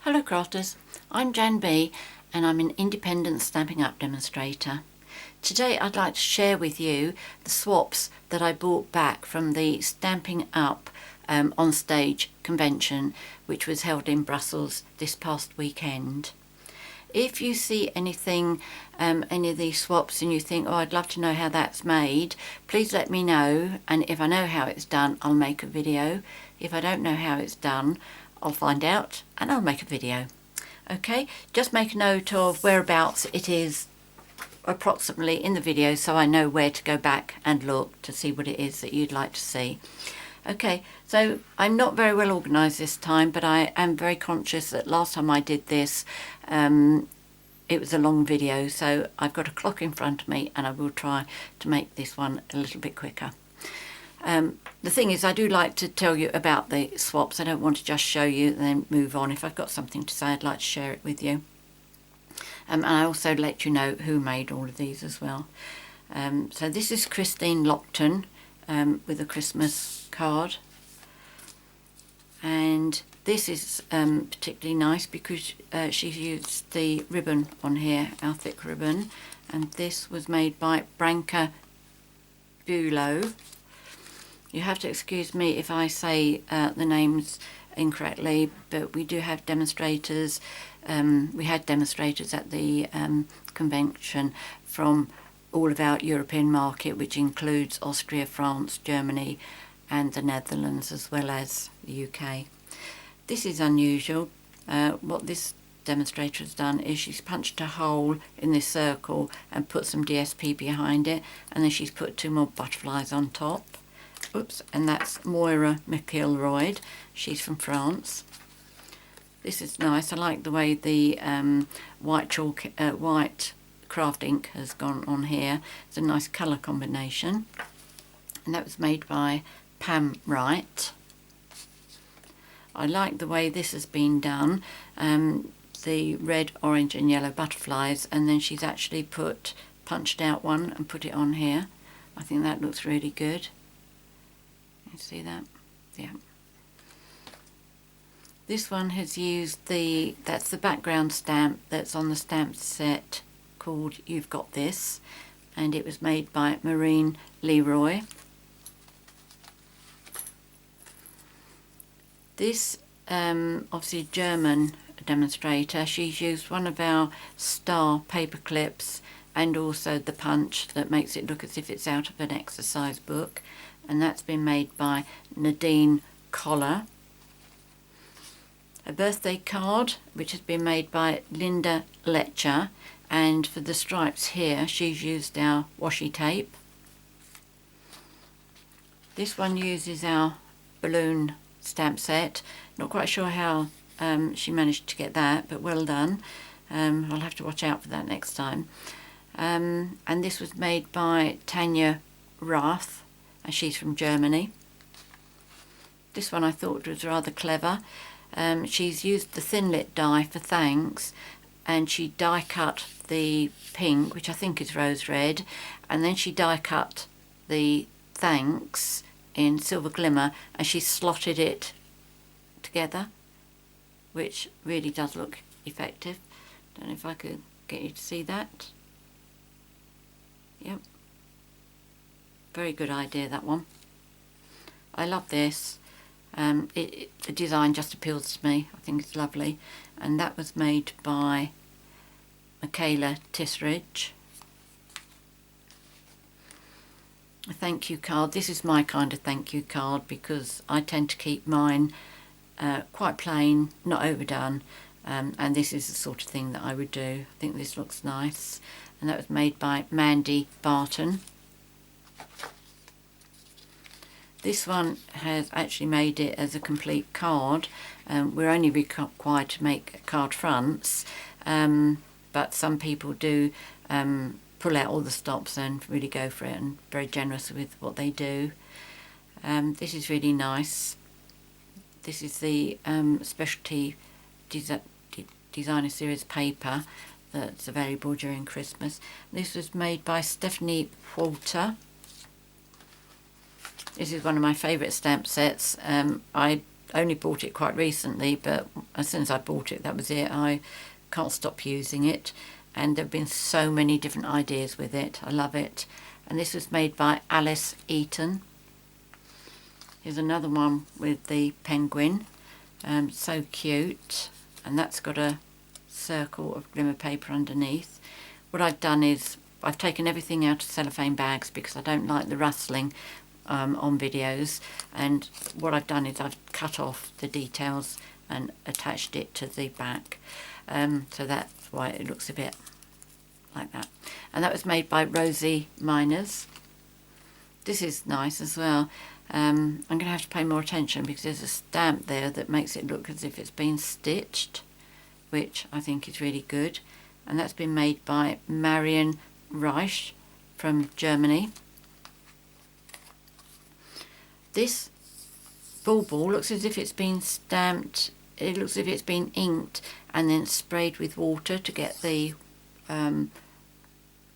Hello crafters, I'm JanB and I'm an independent Stampin' Up demonstrator. Today I'd like to share with you the swaps that I bought back from the Stampin' Up OnStage convention, which was held in Brussels this past weekend. If you see anything, any of these swaps and you think, oh, I'd love to know how that's made, please let me know, and if I know how it's done, I'll make a video. If I don't know how it's done, I'll find out and I'll make a video. Okay, just make a note of whereabouts it is approximately in the video so I know where to go back and look to see what it is that you'd like to see. Okay, so I'm not very well organised this time, but I am very conscious that last time I did this it was a long video, so I've got a clock in front of me and I will try to make this one a little bit quicker. The thing is, I do like to tell you about the swaps. I don't want to just show you and then move on. If I've got something to say, I'd like to share it with you. And I also let you know who made all of these as well. So this is Christine Lockton with a Christmas card. And this is particularly nice because she's used the ribbon on here, our thick ribbon. And this was made by Branca Bulow. You have to excuse me if I say the names incorrectly, but we do have demonstrators. We had demonstrators at the convention from all of our European market, which includes Austria, France, Germany and the Netherlands, as well as the UK. This is unusual. What this demonstrator has done is she's punched a hole in this circle and put some DSP behind it, and then she's put two more butterflies on top. Oops, and that's Moira McIlroyd. She's from France. This is nice. I like the way the white craft ink has gone on here. It's a nice colour combination. And that was made by Pam Wright. I like the way this has been done. The red, orange and yellow butterflies, and then she's actually punched out one and put it on here. I think that looks really good. You see that? Yeah. This one has used that's the background stamp that's on the stamp set called You've Got This, and it was made by Maureen Leroy. This obviously German demonstrator, she's used one of our star paper clips and also the punch that makes it look as if it's out of an exercise book, and that's been made by Nadine Collar. A birthday card which has been made by Linda Letcher, and for the stripes here she's used our washi tape. This one uses our balloon stamp set. Not quite sure how she managed to get that, but well done. I'll have to watch out for that next time. And this was made by Tanya Rath, and she's from Germany. This one I thought was rather clever. She's used the Thinlit die for thanks, and she die cut the pink, which I think is rose red, and then she die cut the thanks in silver glimmer, and she slotted it together, which really does look effective. Don't know if I could get you to see that. Yep. Very good idea, that one. I love this. The design just appeals to me. I think it's lovely. And that was made by Michaela Tisridge. A thank you card. This is my kind of thank you card because I tend to keep mine quite plain, not overdone. And this is the sort of thing that I would do. I think this looks nice. And that was made by Mandy Barton. This one has actually made it as a complete card. We're only required to make card fronts, but some people do pull out all the stops and really go for it, and very generous with what they do. This is really nice. This is the specialty designer series paper that's available during Christmas. This was made by Stephanie Walter. This is one of my favourite stamp sets. I only bought it quite recently, but as soon as I bought it, that was it. I can't stop using it, and there have been so many different ideas with it. I love it. And this was made by Alice Eaton. Here's another one with the penguin, so cute, and that's got a circle of glimmer paper underneath. What I've done is I've taken everything out of cellophane bags because I don't like the rustling on videos, and what I've done is I've cut off the details and attached it to the back, so that's why it looks a bit like that. And that was made by Rosie Miners. This is nice as well. I'm going to have to pay more attention because there's a stamp there that makes it look as if it's been stitched, which I think is really good. And that's been made by Marion Reich from Germany. This bauble looks as if it's been stamped. It looks as if it's been inked and then sprayed with water to get the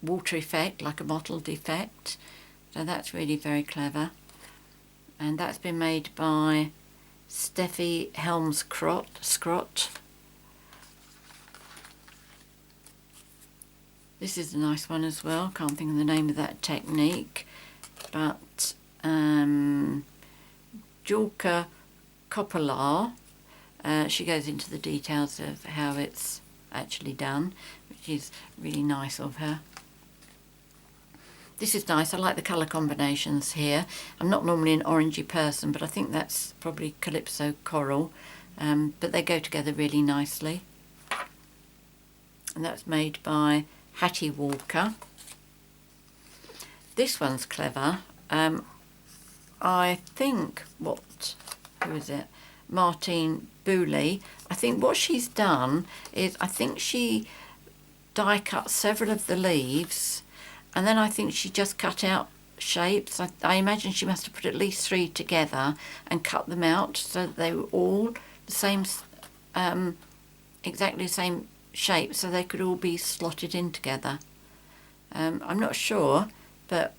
water effect, like a mottled effect. So that's really very clever. And that's been made by Steffi Helms-Scrott. This is a nice one as well. Can't think of the name of that technique, but Julka Coppola, she goes into the details of how it's actually done, which is really nice of her. This is nice. I like the colour combinations here. I'm not normally an orangey person, but I think that's probably Calypso Coral, but they go together really nicely. And that's made by Hattie Walker. This one's clever. I think, who is it? Martine Booley. I think what she's done is, I think she die cut several of the leaves, and then I think she just cut out shapes. I imagine she must have put at least 3 together and cut them out so that they were all the same, exactly the same shape, so they could all be slotted in together. I'm not sure, but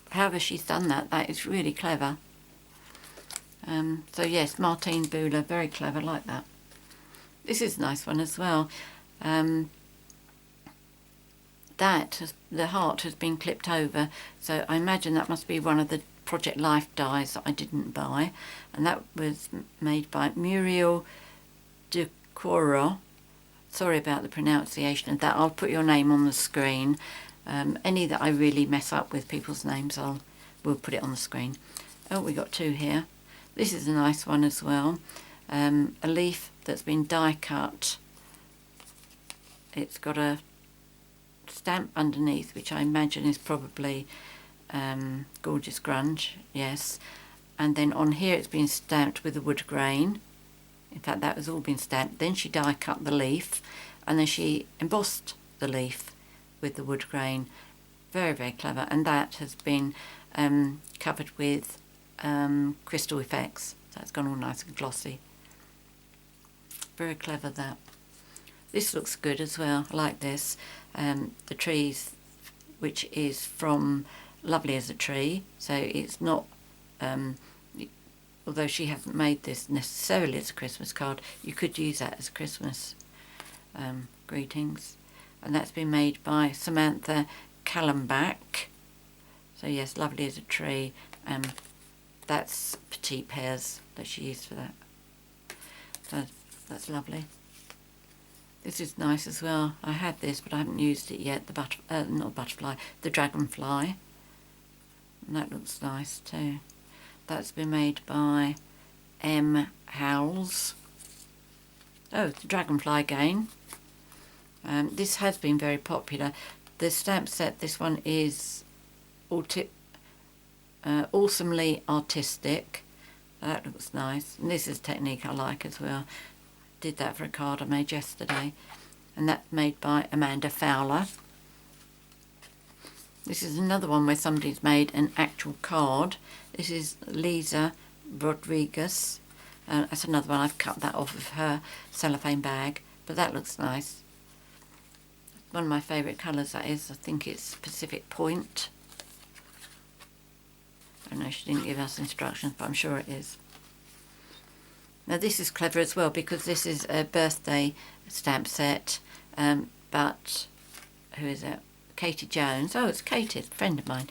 however she's done that, that is really clever. So yes, Martine Buhler, very clever, like that. This is a nice one as well. The heart has been clipped over, so I imagine that must be one of the Project Life dies that I didn't buy, and that was made by Muriel de Coro. Sorry about the pronunciation of that. I'll put your name on the screen. Any that I really mess up with people's names, we'll put it on the screen. Oh, we got 2 here. This is a nice one as well. A leaf that's been die cut. It's got a stamp underneath, which I imagine is probably Gorgeous Grunge, yes. And then on here it's been stamped with a wood grain. In fact, that has all been stamped. Then she die cut the leaf, and then she embossed the leaf with the wood grain. Very, very clever. And that has been covered with crystal effects. So it's gone all nice and glossy. Very clever, that. This looks good as well. I like this. The trees, which is from Lovely as a Tree. So it's not, although she hasn't made this necessarily as a Christmas card, you could use that as Christmas greetings. And that's been made by Samantha Callenbach. So yes, Lovely as a Tree. That's petite pears that she used for that. So that's lovely. This is nice as well. I had this, but I haven't used it yet. The dragonfly. And that looks nice too. That's been made by M. Howells. Oh, the dragonfly again. This has been very popular. The stamp set, this one is awesomely artistic. That looks nice. And this is a technique I like as well. Did that for a card I made yesterday. And that's made by Amanda Fowler. This is another one where somebody's made an actual card. This is Lisa Rodriguez. That's another one. I've cut that off of her cellophane bag, but that looks nice. One of my favourite colours, that is. I think it's Pacific Point. I don't know, she didn't give us instructions, but I'm sure it is. Now this is clever as well because this is a birthday stamp set, but who is it? Katie Jones. Oh, it's Katie, a friend of mine.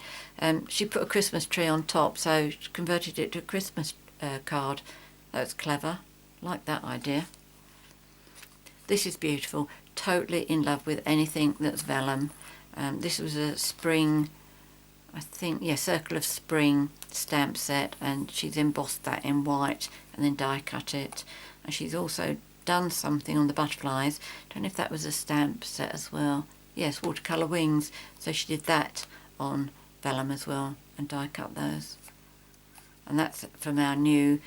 She put a Christmas tree on top, so she converted it to a Christmas card. That's clever. Like that idea. This is beautiful. Totally in love with anything that's vellum. This was a spring, I think, yeah, Circle of Spring stamp set, and she's embossed that in white and then die cut it. And she's also done something on the butterflies. Don't know if that was a stamp set as well. Yes, watercolour wings. So she did that on vellum as well and die cut those. And that's from our new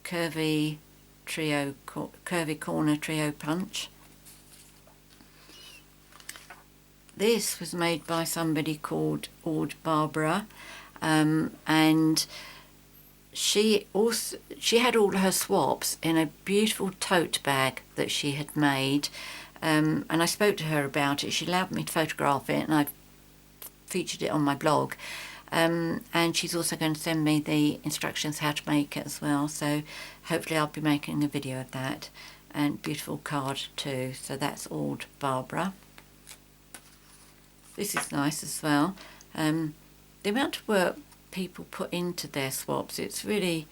curvy corner trio punch. This was made by somebody called Ord Barbara, and she had all her swaps in a beautiful tote bag that she had made, and I spoke to her about it. She allowed me to photograph it, and I featured it on my blog. And she's also going to send me the instructions how to make it as well, so hopefully I'll be making a video of that. And beautiful card too, so that's Ord Barbara. This is nice as well. The amount of work people put into their swaps, it's really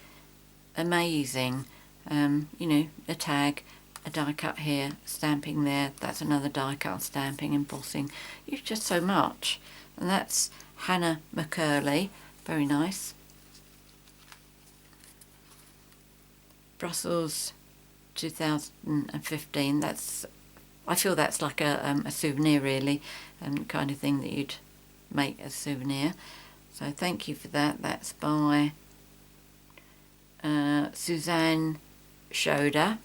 amazing. You know, a tag, a die cut here, stamping there, that's another die cut, stamping, embossing. It's just so much. And that's Hannah McCurley, very nice. Brussels 2015, that's, I feel that's like a souvenir really, kind of thing that you'd make as a souvenir. So thank you for that. That's by Suzanne Schroeder.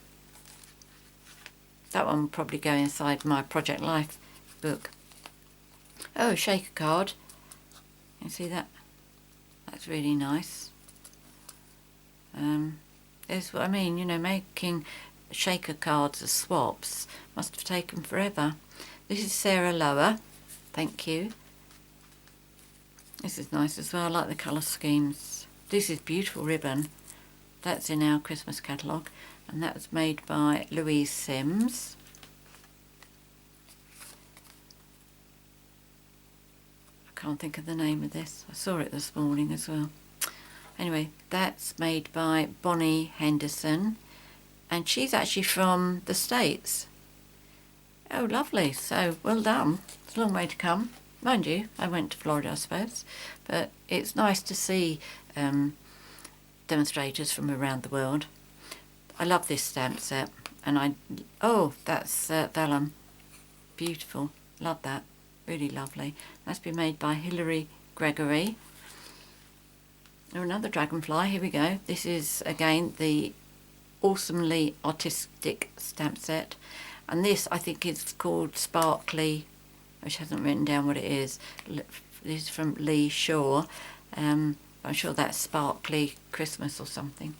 That one will probably go inside my Project Life book. Oh, shaker card. You see that? That's really nice. There's what I mean, you know, making shaker cards as swaps must have taken forever. This is Sarah Lower. Thank you. This is nice as well. I like the colour schemes. This is beautiful ribbon. That's in our Christmas catalogue, and that was made by Louise Sims. I can't think of the name of this. I saw it this morning as well. Anyway, that's made by Bonnie Henderson, and she's actually from the States. Oh, lovely. So, well done. It's a long way to come. Mind you, I went to Florida, I suppose. But it's nice to see demonstrators from around the world. I love this stamp set. And oh, that's vellum. Beautiful. Love that. Really lovely. That's been made by Hilary Gregory. Oh, another dragonfly. Here we go. This is, again, the Awesomely Artistic stamp set. And this, I think, is called Sparkly, which hasn't written down what it is. This is from Lee Shaw. I'm sure that's Sparkly Christmas or something.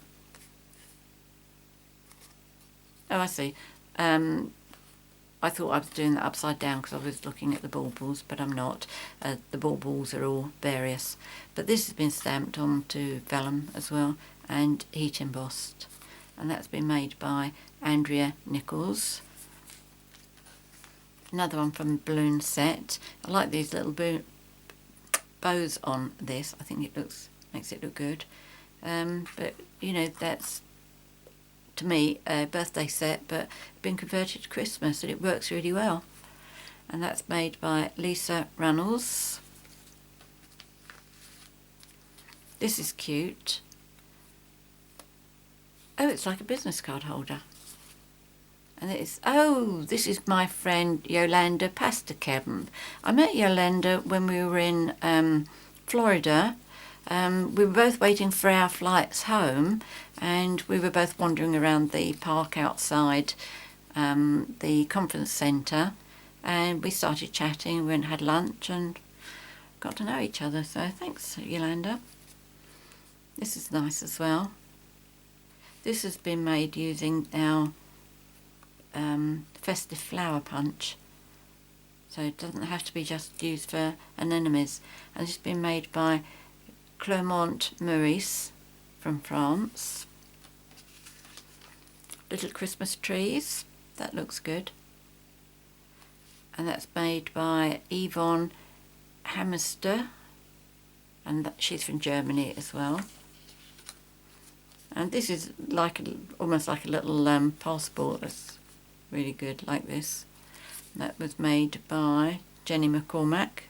Oh, I see. I thought I was doing that upside down because I was looking at the baubles, but I'm not. The baubles are all various. But this has been stamped onto vellum as well and heat embossed. And that's been made by Andrea Nichols. Another one from Balloon Set. I like these little bows on this. I think it makes it look good. But you know, that's to me a birthday set, but been converted to Christmas, and it works really well. And that's made by Lisa Runnels. This is cute. Oh, it's like a business card holder. And it's, oh, this is my friend Yolanda Pastakemp. I met Yolanda when we were in Florida. We were both waiting for our flights home, and we were both wandering around the park outside the conference centre, and we started chatting. We went and had lunch and got to know each other. So thanks, Yolanda. This is nice as well. This has been made using our festive flower punch, so it doesn't have to be just used for anemones. And it's been made by Clermont Maurice from France. little Christmas trees. That looks good. And that's made by Yvonne Hammerster, and she's from Germany as well. And this is like almost like a little passport. That's really good, like this. That was made by Jenny McCormack.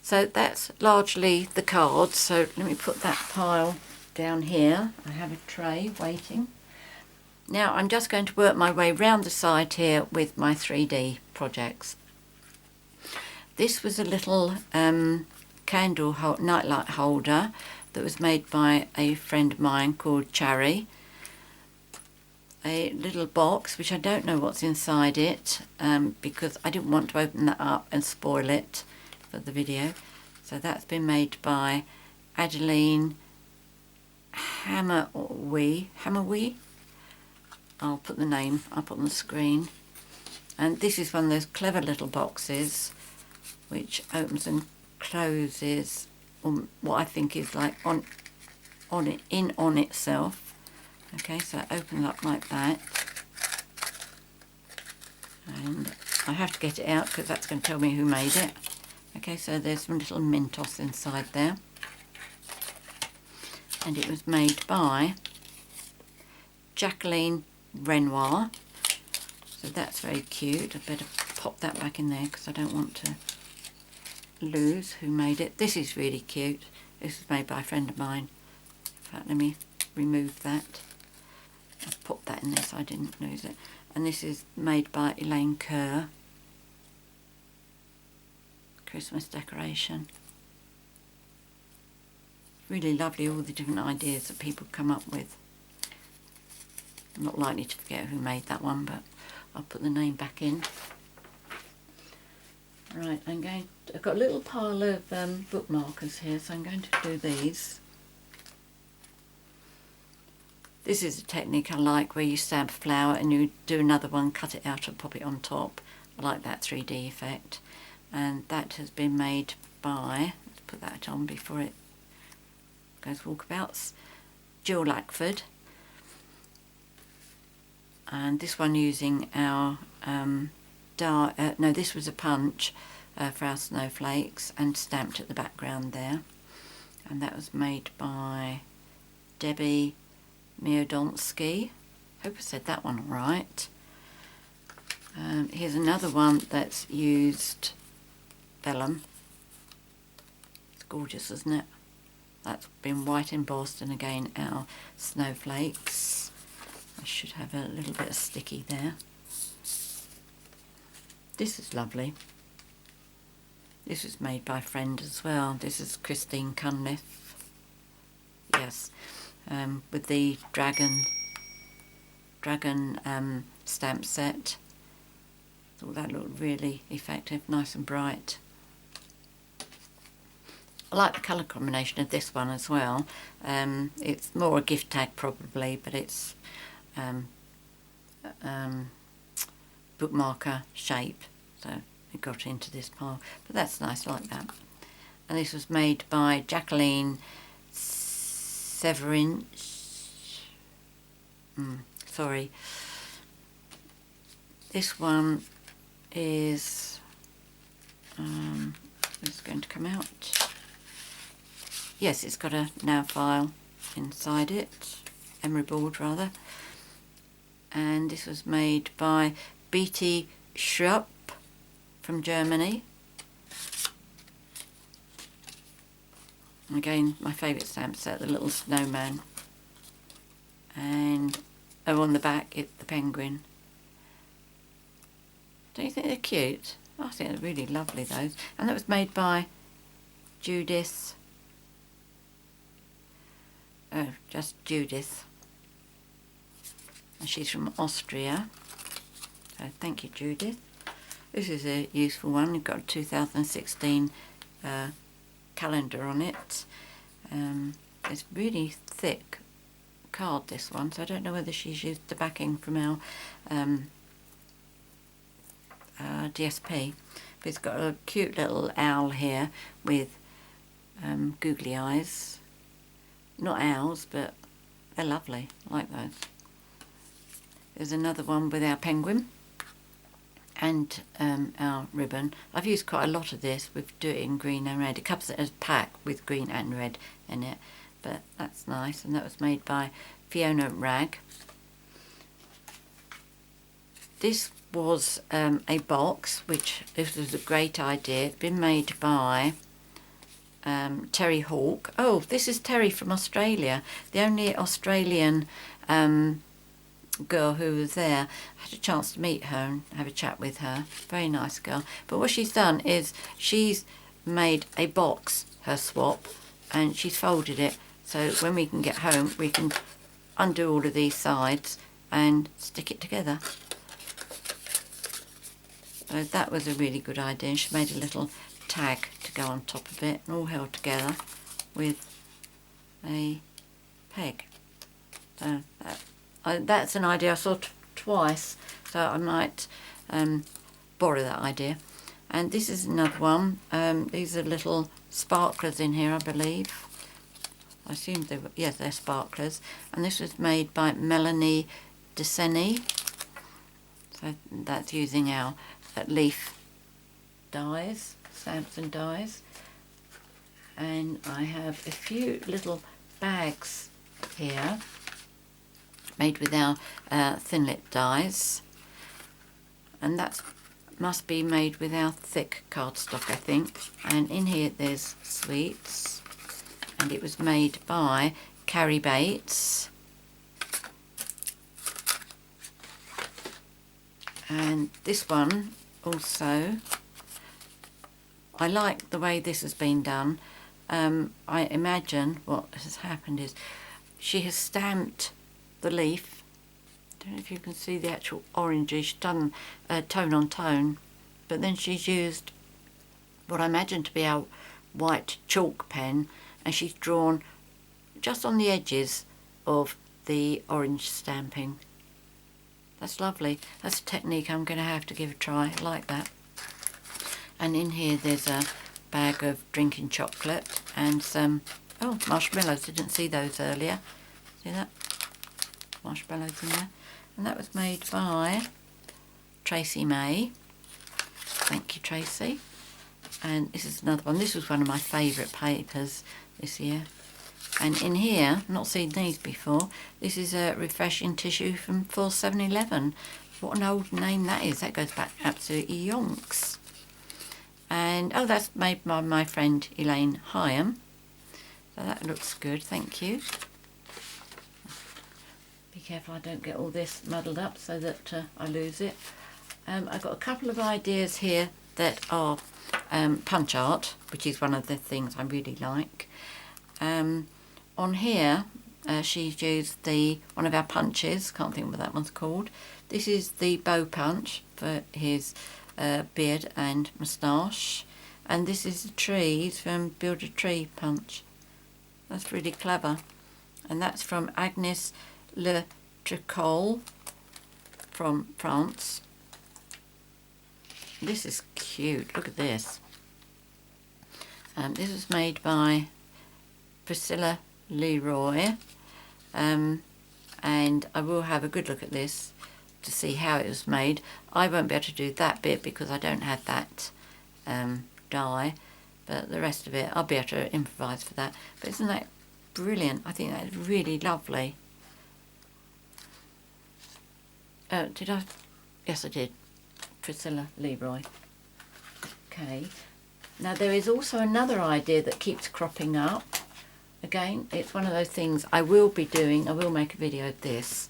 So that's largely the cards. So let me put that pile down here. I have a tray waiting. Now I'm just going to work my way round the side here with my 3D projects. This was a little candle nightlight holder that was made by a friend of mine called Cherry. A little box which I don't know what's inside it because I didn't want to open that up and spoil it for the video. So that's been made by Adeline Hammerwee. I'll put the name up on the screen. And this is one of those clever little boxes which opens and closes on what I think is like on itself. Okay, so it opens up like that. And I have to get it out because that's going to tell me who made it. Okay, so there's some little Mentos inside there. And it was made by Jacqueline Renoir. So that's very cute. I better pop that back in there because I don't want to lose who made it. This is really cute. This was made by a friend of mine. In fact, let me remove that. I'll pop that in there so I didn't lose it. And this is made by Elaine Kerr. Christmas decoration. Really lovely, all the different ideas that people come up with. I'm not likely to forget who made that one, but I'll put the name back in. Right, I've got a little pile of bookmarkers here, so I'm going to do these. This is a technique I like where you stamp a flower and you do another one, cut it out and pop it on top. I like that 3D effect. And that has been made by, let's put that on before it goes walkabouts, Jill Lackford. And this one using our, this was a punch for our snowflakes and stamped at the background there. And that was made by Debbie Miodonsky. Hope I said that one right. Here's another one that's used vellum. It's gorgeous, isn't it? That's been white embossed, and again our snowflakes. I should have a little bit of sticky there. This is lovely. This was made by a friend as well. This is Christine Cunliffe. Yes, with the dragon stamp set. Thought that looked really effective, nice and bright. I like the colour combination of this one as well. It's more a gift tag probably, but it's bookmarker shape, so it got into this pile. But that's nice, I like that. And this was made by Jacqueline Severin. Sorry. This one is it's going to come out. Yes, it's got a nav file inside it, emery board rather. And this was made by Beatty Schrupp from Germany. Again, my favourite stamp set, the little snowman. And on the back, it's the penguin. Don't you think they're cute? I think they're really lovely, those. And that was made by Judith. Oh, just Judith. And she's from Austria. So thank you, Judith. This is a useful one. You've got a 2016 calendar on it. It's really thick card, this one, so I don't know whether she's used the backing from our DSP. But it's got a cute little owl here with googly eyes. Not owls, but they're lovely. I like those. There's another one with our penguin and our ribbon. I've used quite a lot of this. We do it in green and red. It comes as a pack with green and red in it, but that's nice. And that was made by Fiona Ragg. This was a box, which this was a great idea. It's been made by Terry Hawke. Oh, this is Terry from Australia, the only Australian girl who was there. I had a chance to meet her and have a chat with her. Very nice girl. But what she's done is she's made a box, her swap, and she's folded it so when we can get home we can undo all of these sides and stick it together. So that was a really good idea. She made a little tag to go on top of it, and all held together with a peg. So that's an idea I saw twice, so I might borrow that idea. And this is another one. These are little sparklers in here, I believe. I assume they were, yes, they're sparklers. And this was made by Melanie DeSeny. So that's using our leaf dies, stamps and dies. And I have a few little bags here made with our thin lip dies, and that must be made with our thick cardstock, I think. And in here there's sweets, and it was made by Carrie Bates. And this one also, I like the way this has been done. I imagine what has happened is she has stamped the leaf. I don't know if you can see the actual oranges. She's done tone on tone, but then she's used what I imagine to be our white chalk pen, and she's drawn just on the edges of the orange stamping. That's lovely. That's a technique I'm going to have to give a try. I like that. And in here there's a bag of drinking chocolate and some, oh, marshmallows. I didn't see those earlier. See that? Marshmallows in there. And that was made by Tracy May. Thank you, Tracy. And this is another one. This was one of my favourite papers this year. And in here, not seen these before, this is a refreshing tissue from 4711. What an old name that is. That goes back absolutely yonks. And, oh, that's made by my friend Elaine Hyam. So that looks good, thank you. Be careful I don't get all this muddled up so that I lose it. I've got a couple of ideas here that are punch art, which is one of the things I really like. On here, she's used one of our punches, can't think what that one's called. This is the bow punch for his beard and moustache, and this is the trees from Build a Tree punch. That's really clever, and that's from Agnes Le Tricol from France. This is cute, look at this. This was made by Priscilla Leroy, and I will have a good look at this to see how it was made. I won't be able to do that bit because I don't have that die, but the rest of it I'll be able to improvise for that. But isn't that brilliant? I think that's really lovely. Did I? Yes, I did. Priscilla Leroy. Okay. Now there is also another idea that keeps cropping up. Again, it's one of those things I will be doing. I will make a video of this.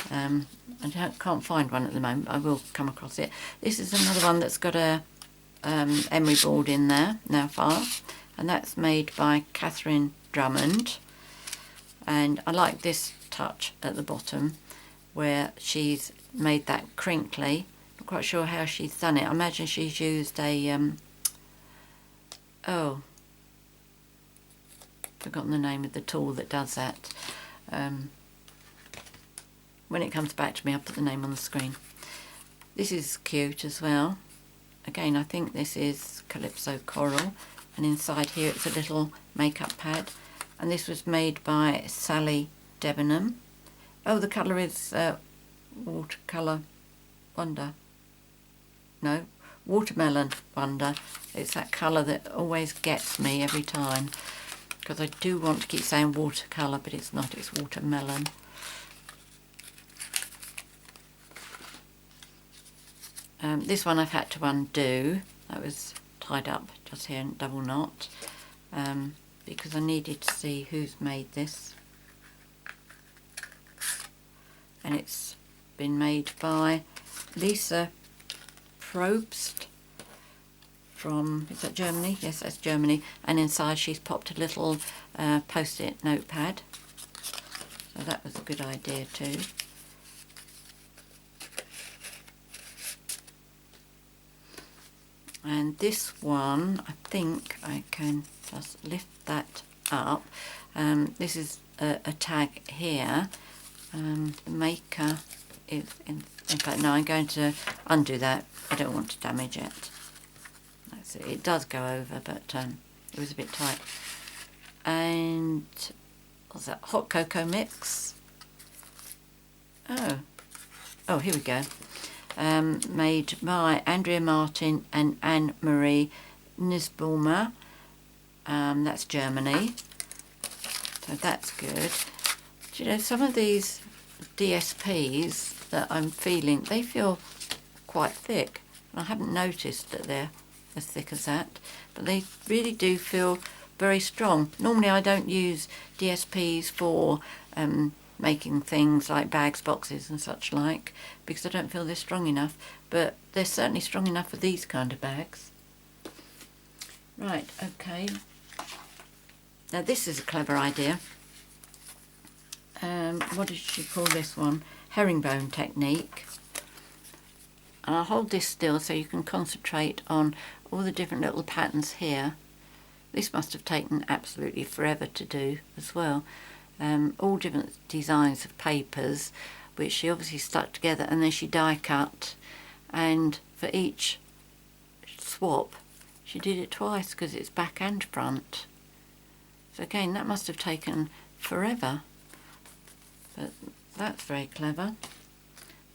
I can't find one at the moment, but I will come across it. This is another one that's got a emery board in there, now far, and that's made by Catherine Drummond. And I like this touch at the bottom where she's made that crinkly. Not quite sure how she's done it. I imagine she's used a oh, forgotten the name of the tool that does that. When it comes back to me, I'll put the name on the screen. This is cute as well. Again, I think this is Calypso Coral, and inside here it's a little makeup pad, and this was made by Sally Debenham. Oh, the colour is Watercolour Wonder. No, Watermelon Wonder. It's that colour that always gets me every time, because I do want to keep saying watercolour, but it's not, it's watermelon. This one I've had to undo. That was tied up just here in double knot, because I needed to see who's made this. And it's been made by Lisa Probst from, is that Germany? Yes, that's Germany. And inside she's popped a little post-it notepad. So that was a good idea too. And this one, I think I can just lift that up. This is a tag here. The maker is, in fact, no, I'm going to undo that. I don't want to damage it. That's it. It does go over, but it was a bit tight. And what's that? Hot cocoa mix. Oh, here we go. Made by Andrea Martin and Anne-Marie Nisbaumer. That's Germany. So that's good. Do you know, some of these DSPs that I'm feeling, they feel quite thick. I haven't noticed that they're as thick as that, but they really do feel very strong. Normally I don't use DSPs for making things like bags, boxes and such like, because I don't feel they're strong enough, but they're certainly strong enough for these kind of bags. Right, okay. Now this is a clever idea. What did she call this one? Herringbone technique. And I'll hold this still so you can concentrate on all the different little patterns here. This must have taken absolutely forever to do as well. All different designs of papers, which she obviously stuck together, and then she die cut, and for each swap she did it twice because it's back and front. So again, that must have taken forever, but that's very clever.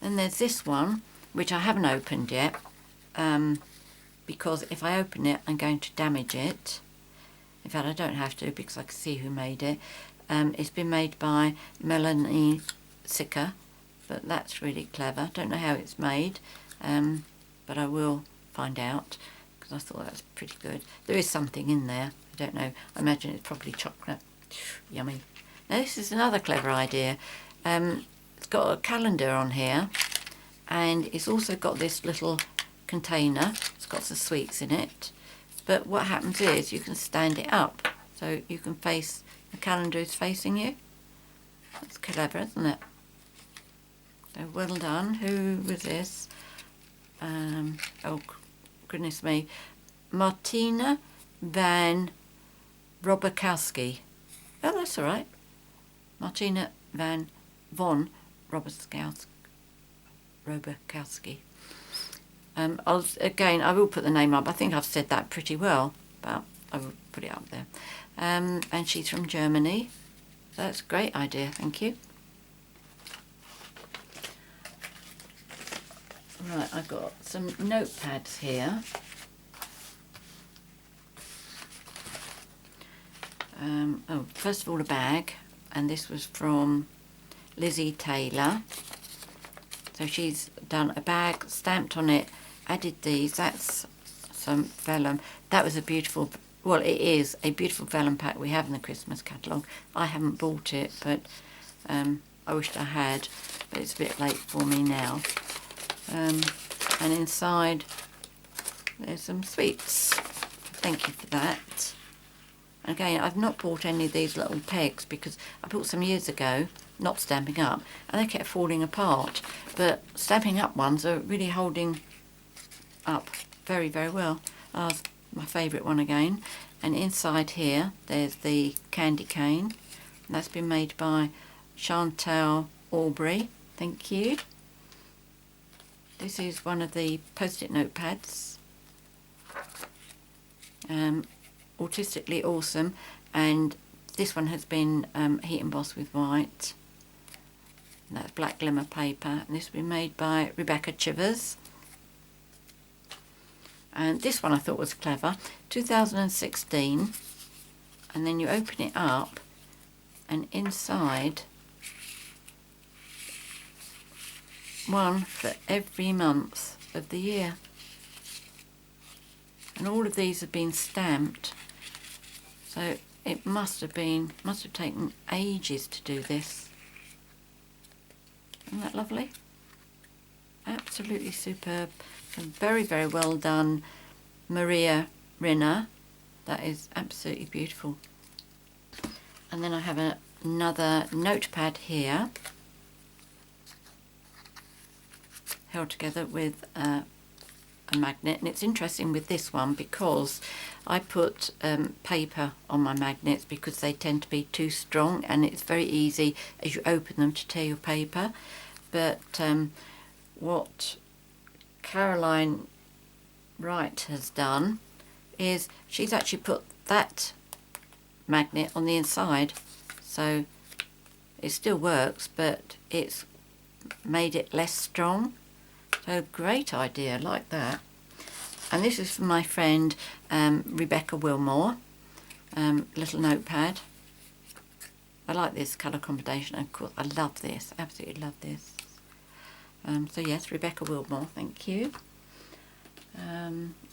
Then there's this one, which I haven't opened yet, because if I open it I'm going to damage it. In fact, I don't have to because I can see who made it. It's been made by Melanie Sicker, but that's really clever. Don't know how it's made, but I will find out, because I thought that was pretty good. There is something in there, I don't know. I imagine it's probably chocolate. Yummy. Now this is another clever idea. It's got a calendar on here, and it's also got this little container. It's got some sweets in it, but what happens is you can stand it up, so you can face, the calendar is facing you. That's clever, isn't it? So well done. Who was this? Oh goodness me, Martina van Robakowski. Oh, that's all right. Martina von Robakowski. Again, I will put the name up. I think I've said that pretty well, but I will put it up there. And she's from Germany. That's a great idea, thank you. Right, I've got some notepads here. First of all, a bag, and this was from Lizzie Taylor. So she's done a bag, stamped on it, added these. That's some vellum. That was a beautiful, well, it is a beautiful vellum pack we have in the Christmas catalogue. I haven't bought it, but I wished I had, but it's a bit late for me now. And inside there's some sweets. Thank you for that. Again, I've not bought any of these little pegs because I bought some years ago, not Stampin' Up, and they kept falling apart. But Stampin' Up ones are really holding up very, very well. My favourite one again. And inside here, there's the candy cane. That's been made by Chantal Aubrey. Thank you. This is one of the post-it notepads. Autistically Awesome, and this one has been heat embossed with white. And that's black glimmer paper, and this will be made by Rebecca Chivers. And this one I thought was clever, 2016, and then you open it up, and inside, one for every month of the year. And all of these have been stamped, so it must have taken ages to do this. Isn't that lovely? Absolutely superb. And very, very well done, Maria Rinner. That is absolutely beautiful. And then I have another notepad here, held together with a magnet. And it's interesting with this one because I put paper on my magnets because they tend to be too strong, and it's very easy as you open them to tear your paper. But what Caroline Wright has done is she's actually put that magnet on the inside, so it still works, but it's made it less strong. So great idea, like that. And this is from my friend Rebecca Wilmore, little notepad. I like this colour combination, and of course I love this, absolutely love this. So yes, Rebecca Wilmore, thank you.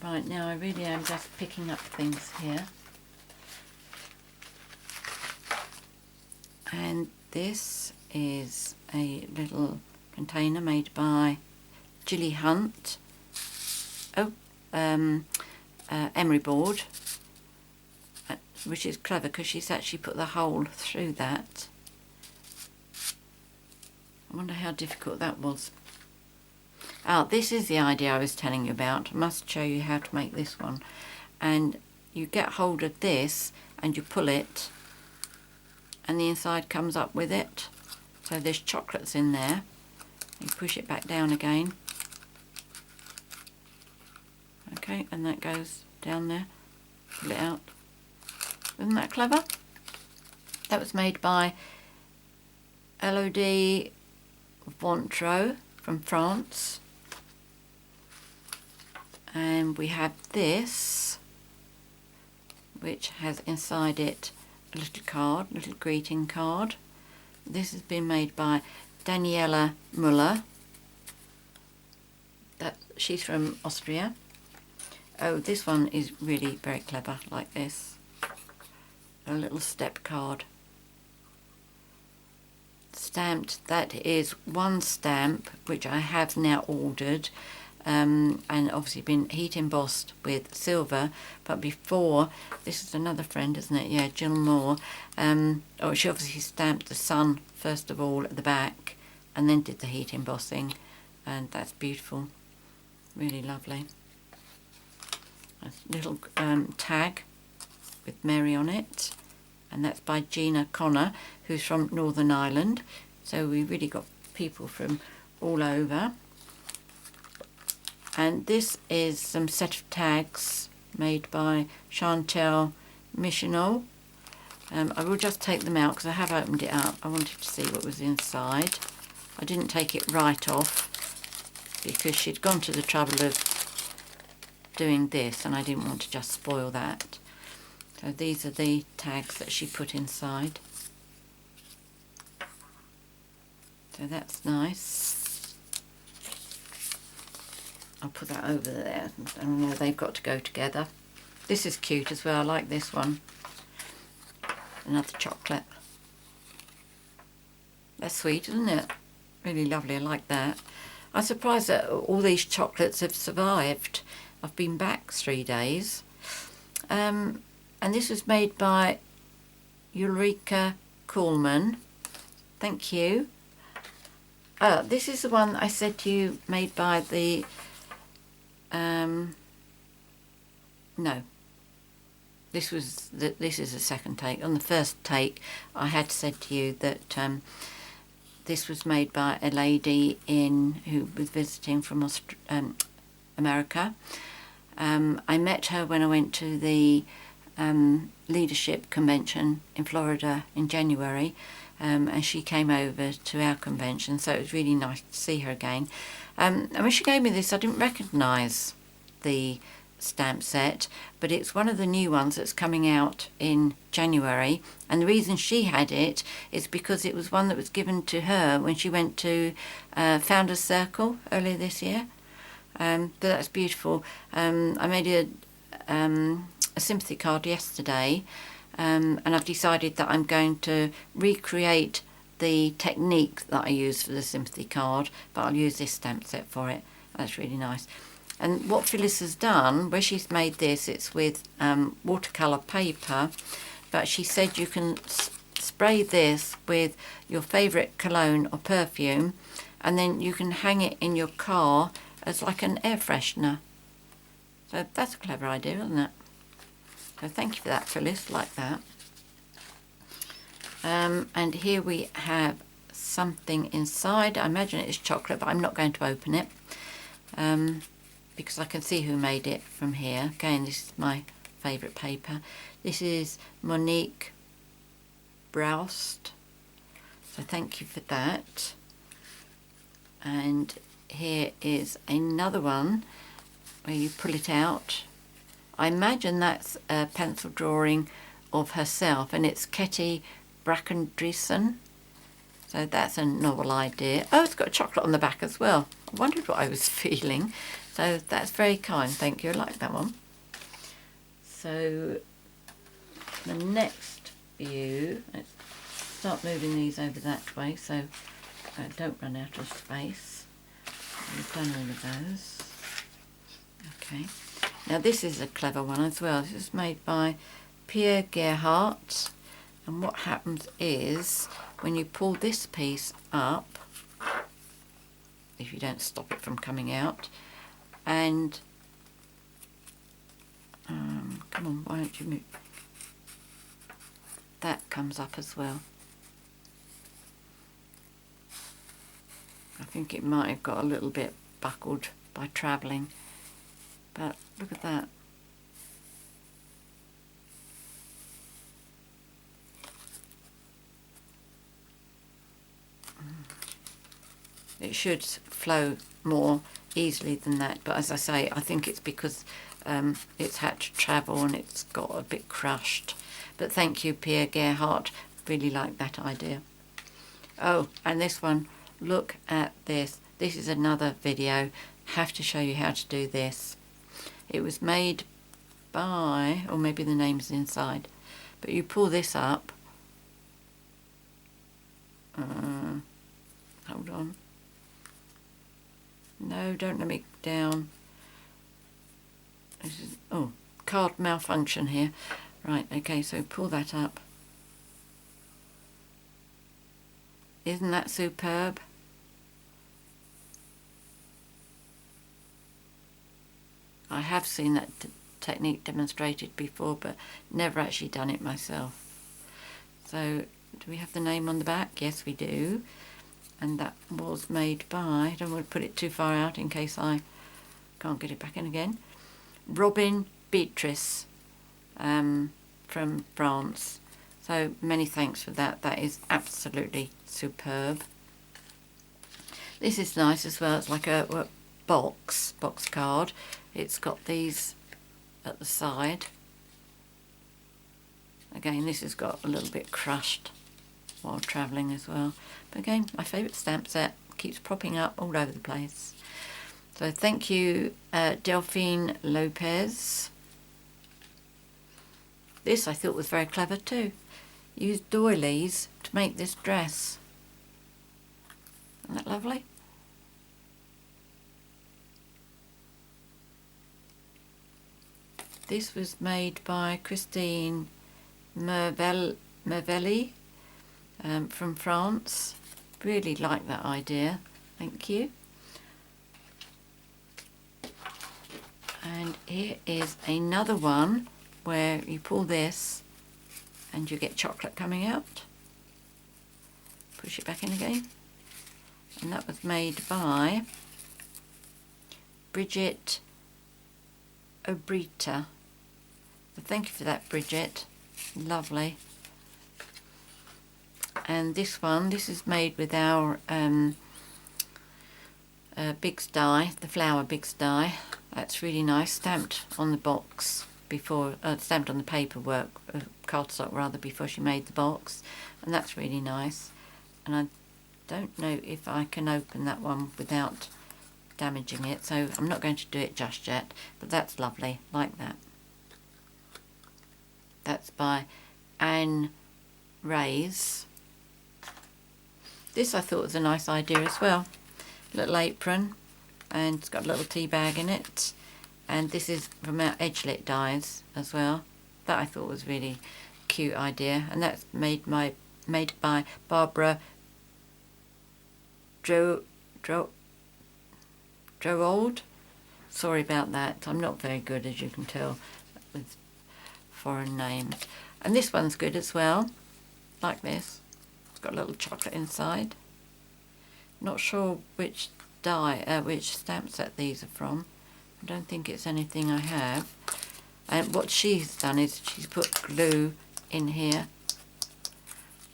Right, now I really am just picking up things here. And this is a little container made by Gilly Hunt. Emery board, which is clever because she's actually put the hole through that. I wonder how difficult that was. This is the idea I was telling you about. I must show you how to make this one. And you get hold of this and you pull it, and the inside comes up with it. So there's chocolates in there. You push it back down again. Okay, and that goes down there. Pull it out. Isn't that clever? That was made by Elodie Vontreau from France. And we have this, which has inside it a little card, a little greeting card. This has been made by Daniela Muller. She's from Austria. Oh, this one is really very clever, like this. A little step card. Stamped, that is one stamp, which I have now ordered, and obviously been heat embossed with silver. But before, this is another friend, isn't it? Yeah, Jill Moore. She obviously stamped the sun first of all at the back, and then did the heat embossing, and that's beautiful. Really lovely. A little tag with Mary on it, and that's by Gina Connor, who's from Northern Ireland. So we really got people from all over. And this is some set of tags made by Chantel Michonneau. I will just take them out because I have opened it up. I wanted to see what was inside. I didn't take it right off because she'd gone to the trouble of doing this, and I didn't want to just spoil that. So these are the tags that she put inside. So that's nice. I'll put that over there. I know they've got to go together. This is cute as well. I like this one. Another chocolate. That's sweet, isn't it? Really lovely. I like that. I'm surprised that all these chocolates have survived. I've been back 3 days. And this was made by Ulrika Kuhlmann. Thank you. This is the one I said to you, made by the... no. This is the second take. On the first take, I had said to you that this was made by a lady who was visiting from America. I met her when I went to the leadership convention in Florida in January. and she came over to our convention, so it was really nice to see her again. And when she gave me this, I didn't recognise the stamp set, but it's one of the new ones that's coming out in January, and the reason she had it is because it was one that was given to her when she went to Founders Circle earlier this year. But that's beautiful. I made a sympathy card yesterday, and I've decided that I'm going to recreate the technique that I use for the sympathy card, but I'll use this stamp set for it. That's really nice. And what Phyllis has done, where she's made this, it's with watercolour paper, but she said you can spray this with your favourite cologne or perfume, and then you can hang it in your car as like an air freshener. So that's a clever idea, isn't it? So thank you for that, Phyllis, like that. And here we have something inside. I imagine it's chocolate, but I'm not going to open it because I can see who made it from here. Again, this is my favourite paper. This is Monique Broust. So thank you for that. And here is another one where you pull it out. I imagine that's a pencil drawing of herself, and it's Ketty Brackendriessen. So that's a novel idea. Oh, it's got chocolate on the back as well. I wondered what I was feeling. So that's very kind, thank you. I like that one. So the next view, let's start moving these over that way so I don't run out of space. We've done all of those. Okay. Now this is a clever one as well. This is made by Pierre Gerhardt, and what happens is when you pull this piece up, if you don't stop it from coming out, and come on, why don't you move? That comes up as well. I think it might have got a little bit buckled by travelling, but look at that. It should flow more easily than that, but as I say, I think it's because it's had to travel and it's got a bit crushed. But thank you, Pierre Gerhardt, really like that idea. Oh, and this one, look at this. This is another video. Have to show you how to do this. It was made by, or maybe the name's inside, but you pull this up. Hold on. No, don't let me down. This is, oh, card malfunction here. Right, okay, so pull that up. Isn't that superb? I have seen that technique demonstrated before, but never actually done it myself. So, do we have the name on the back? Yes, we do. And that was made by, I don't want to put it too far out in case I can't get it back in again, Robin Beatrice from France. So many thanks for that. That is absolutely superb. This is nice as well. It's like a box card. It's got these at the side. Again, this has got a little bit crushed while travelling as well. But again, my favourite stamp set keeps propping up all over the place. So thank you, Delphine Lopez. This I thought was very clever too. Used doilies to make this dress. Isn't that lovely? This was made by Christine Mervelli from France. Really like that idea. Thank you. And here is another one where you pull this and you get chocolate coming out. Push it back in again. And that was made by Bridget Obrita. So thank you for that, Bridget. Lovely. And this one, this is made with our Big's die, the flower Big's die. That's really nice, stamped on the box before, stamped on the paperwork, cardstock rather, before she made the box, and that's really nice. And I don't know if I can open that one without damaging it, so I'm not going to do it just yet, but that's lovely, like that. That's by Anne Rays. This I thought was a nice idea as well. Little apron, and it's got a little tea bag in it, and this is from our Edgelit dies as well. That I thought was really cute idea, and that's made by Barbara Drowold. Sorry about that, I'm not very good, as you can tell, with foreign names. And this one's good as well, like this. It's got a little chocolate inside. Not sure which which stamp set these are from. I don't think it's anything I have. And what she's done is she's put glue in here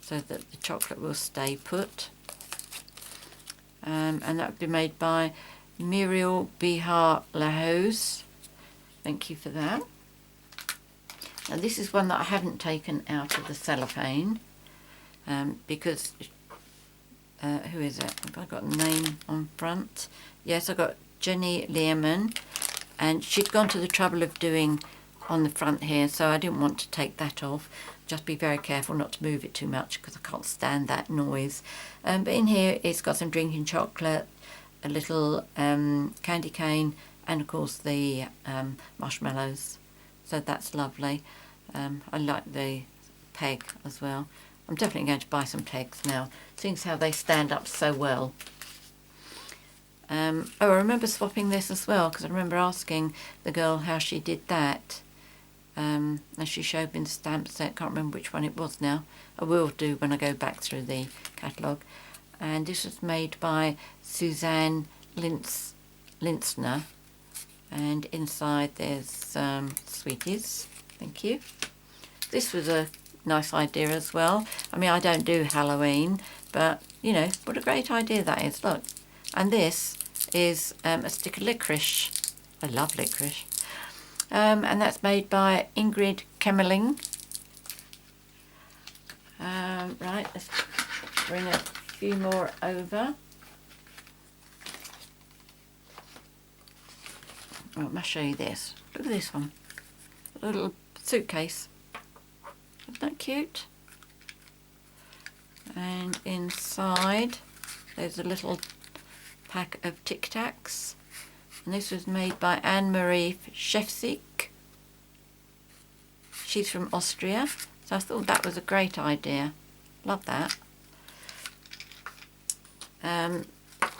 so that the chocolate will stay put. And that would be made by Muriel Bihar Lahose. Thank you for that. Now this is one that I haven't taken out of the cellophane because who is it? Have I got a name on front? Yes, I got Jenny Learman, and she'd gone to the trouble of doing on the front here, so I didn't want to take that off. Just be very careful not to move it too much because I can't stand that noise. But in here it's got some drinking chocolate, a little candy cane, and of course the marshmallows. So that's lovely. I like the peg as well. I'm definitely going to buy some pegs now, seeing how they stand up so well. Oh, I remember swapping this as well, because I remember asking the girl how she did that. As she showed me the stamp set, can't remember which one it was now. I will do when I go back through the catalogue. And this was made by Suzanne Lintzner. And inside there's sweeties. Thank you. This was a nice idea as well. I mean, I don't do Halloween, but you know what a great idea that is. Look, and this is a stick of licorice. I love licorice. And that's made by Ingrid Kemmerling. Right, let's bring a few more over. Oh, I must show you this. Look at this one. A little suitcase. Isn't that cute? And inside there's a little pack of Tic Tacs. And this was made by Anne-Marie Schefsik. She's from Austria. So I thought that was a great idea. Love that.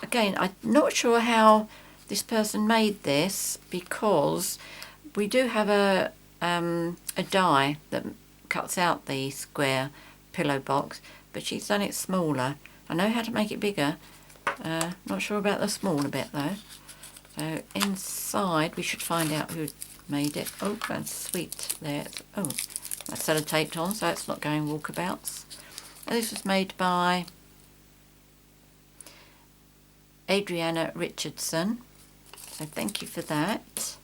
Again, I'm not sure how this person made this, because we do have a die that cuts out the square pillow box, but she's done it smaller. I know how to make it bigger. Not sure about the smaller bit though. So inside we should find out who made it. Oh, that's sweet there. Oh, that's sellotaped on, so it's not going walkabouts. And this was made by Adriana Richardson. So thank you for that.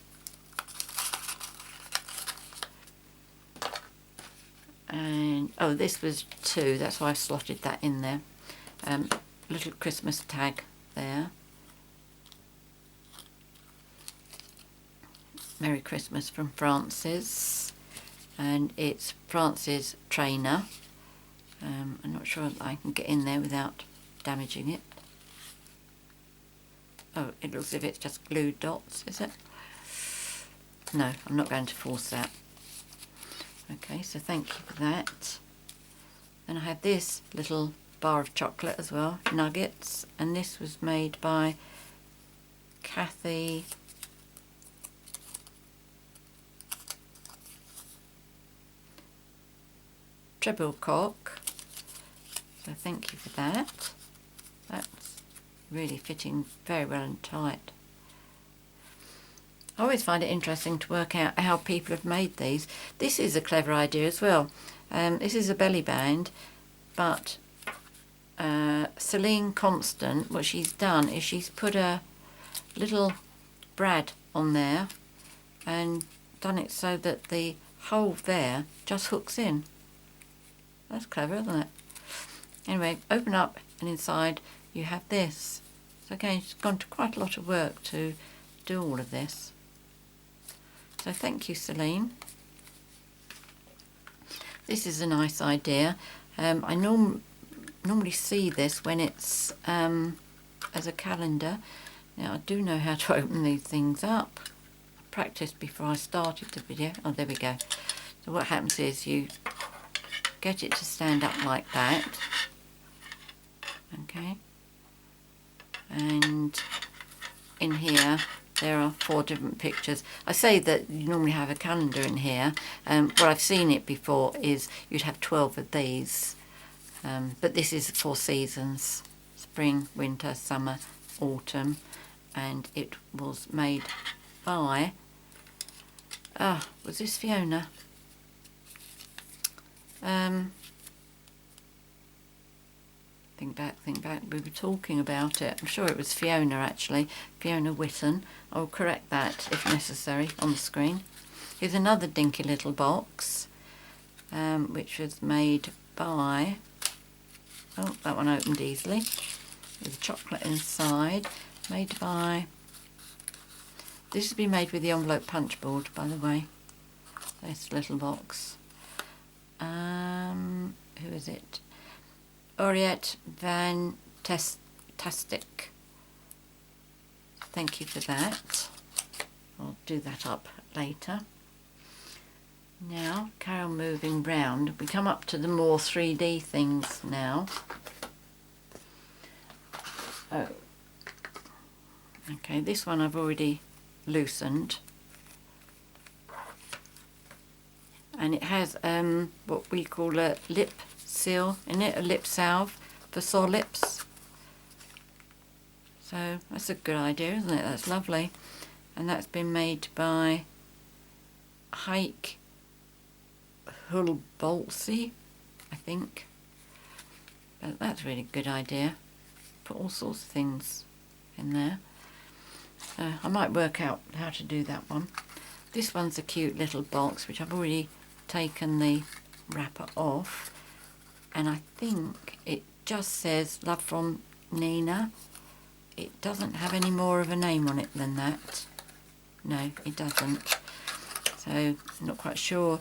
And oh, this was 2, that's why I slotted that in there. Little Christmas tag there. Merry Christmas from Frances, and it's Frances Trainer. I'm not sure if I can get in there without damaging it. Oh, it looks as if it's just glued dots, is it? No, I'm not going to force that. Okay, so thank you for that. Then I have this little bar of chocolate as well, nuggets, and this was made by Kathy Treblecock. So thank you for that. That's really fitting very well and tight. I always find it interesting to work out how people have made these. This is a clever idea as well. This is a belly band, but Celine Constant, what she's done is she's put a little brad on there and done it so that the hole there just hooks in. That's clever, isn't it? Anyway, open up and inside you have this. So again, she's gone to quite a lot of work to do all of this. So thank you, Celine. This is a nice idea. I normally see this when it's as a calendar. Now I do know how to open these things up. I practiced before I started the video. Oh, there we go. So what happens is you get it to stand up like that. Okay. And in here there are 4 different pictures. I say that you normally have a calendar in here. What I've seen it before is you'd have 12 of these. But this is 4 seasons: spring, winter, summer, autumn, and it was made by, was this Fiona? Think back, we were talking about it. I'm sure it was Fiona actually, Fiona Whitten. I'll correct that if necessary on the screen. Here's another dinky little box, which was made by, oh, that one opened easily, with chocolate inside, made by, this has been made with the envelope punch board, by the way, this little box. Who is it? Oriette Van Tastic. Thank you for that. I'll do that up later. Now, carry on moving round. We come up to the more 3D things now. Oh. Okay, this one I've already loosened. And it has what we call a lip seal in it, a lip salve for sore lips. So that's a good idea, isn't it? That's lovely. And that's been made by Heike Hulbolsi, I think. But that's a really good idea. Put all sorts of things in there. I might work out how to do that one. This one's a cute little box which I've already taken the wrapper off, and I think it just says love from Nina. It doesn't have any more of a name on it than that. No, it doesn't. So I'm not quite sure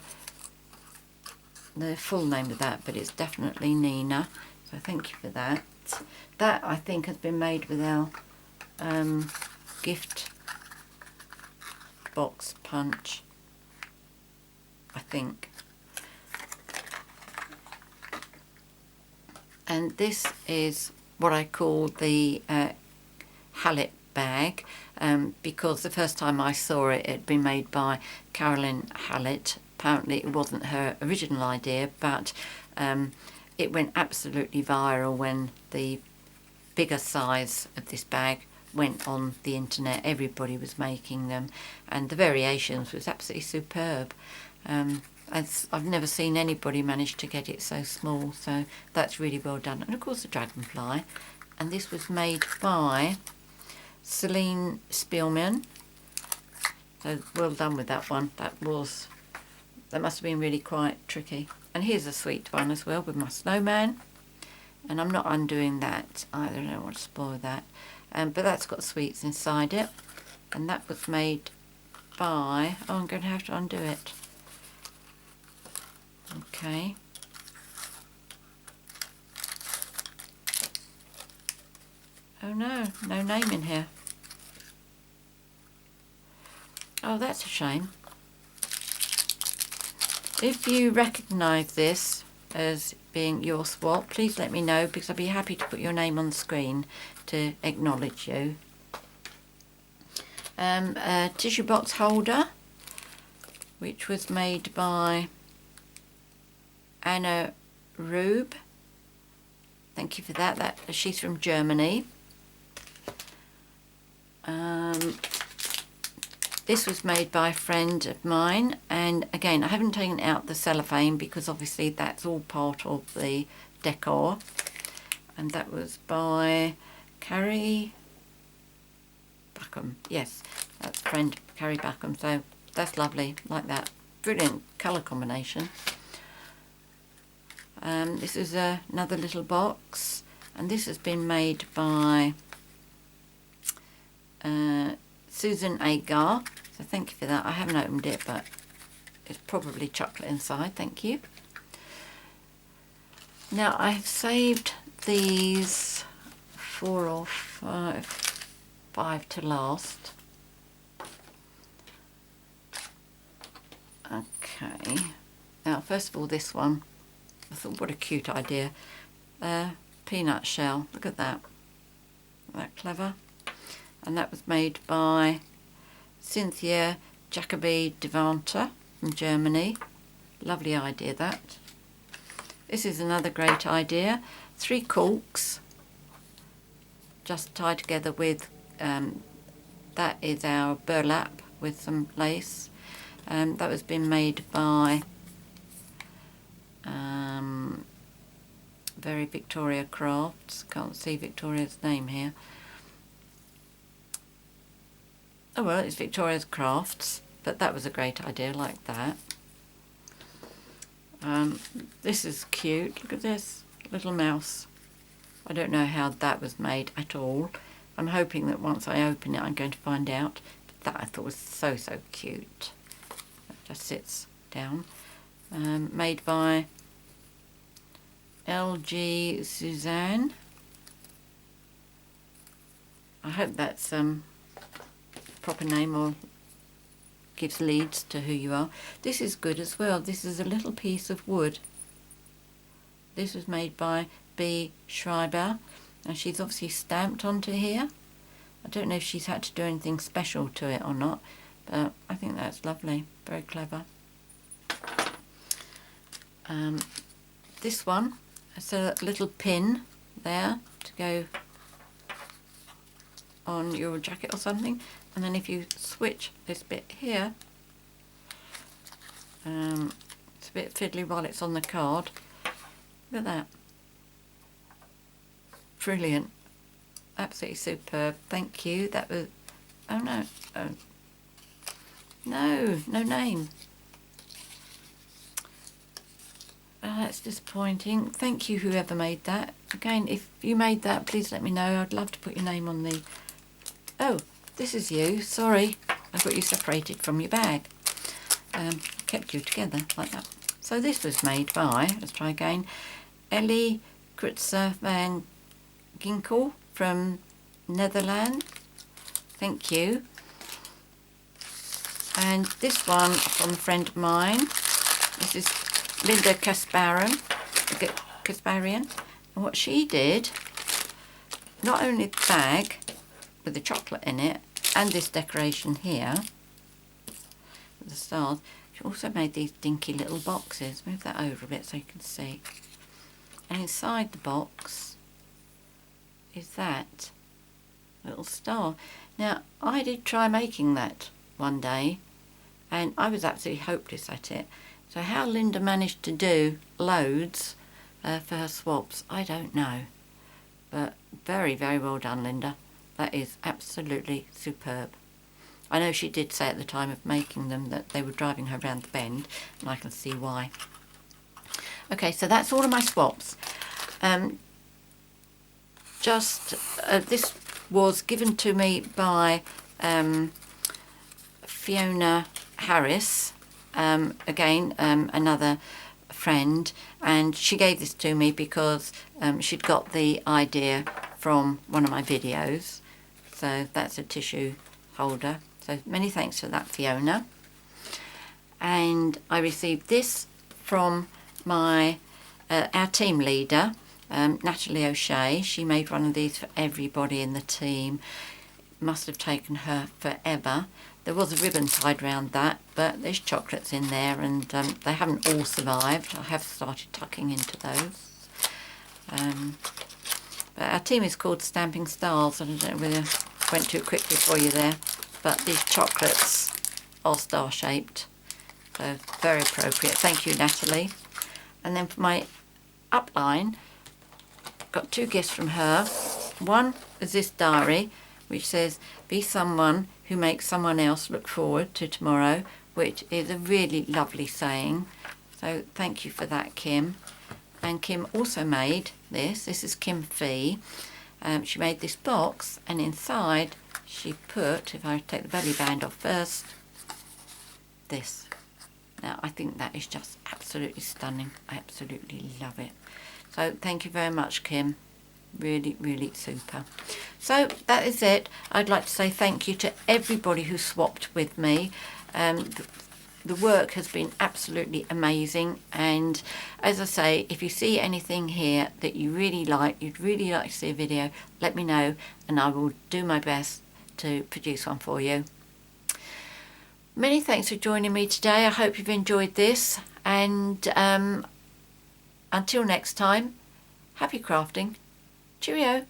the full name of that, but it's definitely Nina. So thank you for that. That I think has been made with our gift box punch, I think. And this is what I call the Hallett bag, because the first time I saw it, it had been made by Carolyn Hallett. Apparently it wasn't her original idea, but it went absolutely viral when the bigger size of this bag went on the internet. Everybody was making them, and the variations was absolutely superb. I've never seen anybody manage to get it so small, so that's really well done. And of course the dragonfly, and this was made by Celine Spielman. So well done with that one. That must have been really quite tricky. And here's a sweet one as well with my snowman, and I'm not undoing that either. I don't want to spoil that, but that's got sweets inside it, and that was made by, oh, I'm going to have to undo it. Okay. Oh no, no name in here. Oh, that's a shame. If you recognise this as being your swap, please let me know, because I'd be happy to put your name on the screen to acknowledge you. A tissue box holder, which was made by Anna Rube. Thank you for that. She's from Germany. This was made by a friend of mine, and again I haven't taken out the cellophane because obviously that's all part of the decor. and that was by Carrie Buckham. Yes, that's friend Carrie Buckham, so that's lovely, like that. Brilliant colour combination. This is another little box, and this has been made by Susan Agar, so thank you for that. I haven't opened it, but it's probably chocolate inside. Thank you. Now I have saved these 4 or 5 to last. Okay, now first of all this one, I thought what a cute idea. Peanut shell, look at that. Isn't that clever? And that was made by Cynthia Jacobi Deventer from Germany. Lovely idea that. This is another great idea. 3 corks just tied together with, that is our burlap with some lace. That was been made by Very Victoria Crafts. Can't see Victoria's name here. Oh well, it's Victoria's Crafts, but that was a great idea, like that. This is cute. Look at this little mouse. I don't know how that was made at all. I'm hoping that once I open it I'm going to find out. But that I thought was so cute. It just sits down. Made by LG Suzanne. I hope that's proper name or gives leads to who you are. This is good as well. This is a little piece of wood. This was made by B. Schreiber, and she's obviously stamped onto here. I don't know if she's had to do anything special to it or not, but I think that's lovely. Very clever. This one, it's a little pin there to go on your jacket or something, and then if you switch this bit here, it's a bit fiddly while it's on the card. Look at that. Brilliant. Absolutely superb. Thank you. That was, oh no, no name. Oh, that's disappointing. Thank you whoever made that. Again, if you made that, please let me know. I'd love to put your name on the... Oh, this is you. Sorry, I got you separated from your bag. Kept you together like that. So this was made by, let's try again, Ellie Krutzer van Ginkel from Netherlands. Thank you. And this one from a friend of mine. This is Linda Kasparian. And what she did, not only the bag with the chocolate in it and this decoration here with the stars, she also made these dinky little boxes. Move that over a bit so you can see. And inside the box is that little star. Now, I did try making that one day and I was absolutely hopeless at it. So how Linda managed to do loads for her swaps, I don't know. But very well done, Linda. That is absolutely superb. I know she did say at the time of making them that they were driving her around the bend, and I can see why. Okay, so that's all of my swaps. This was given to me by Fiona Harris, again another friend, and she gave this to me because she'd got the idea from one of my videos. So that's a tissue holder. So many thanks for that, Fiona. And I received this from my our team leader, Natalie O'Shea. She made one of these for everybody in the team. Must have taken her forever. There was a ribbon tied around that, but there's chocolates in there, and they haven't all survived. I have started tucking into those. But our team is called Stamping Stars, and I don't know whether I went too quickly for you there, but these chocolates are star-shaped, so very appropriate. Thank you, Natalie. And then for my upline, got 2 gifts from her. One is this diary, which says, be someone who makes someone else look forward to tomorrow, which is a really lovely saying. So thank you for that, Kim. And Kim also made this. This is Kim Fee. She made this box, and inside she put, if I take the belly band off first, this. Now I think that is just absolutely stunning. I absolutely love it. So thank you very much, Kim. Really, really super. So that is it. I'd like to say thank you to everybody who swapped with me. The work has been absolutely amazing, and as I say, if you see anything here that you really like, you'd really like to see a video, let me know and I will do my best to produce one for you. Many thanks for joining me today. I hope you've enjoyed this, and until next time, happy crafting. Cheerio.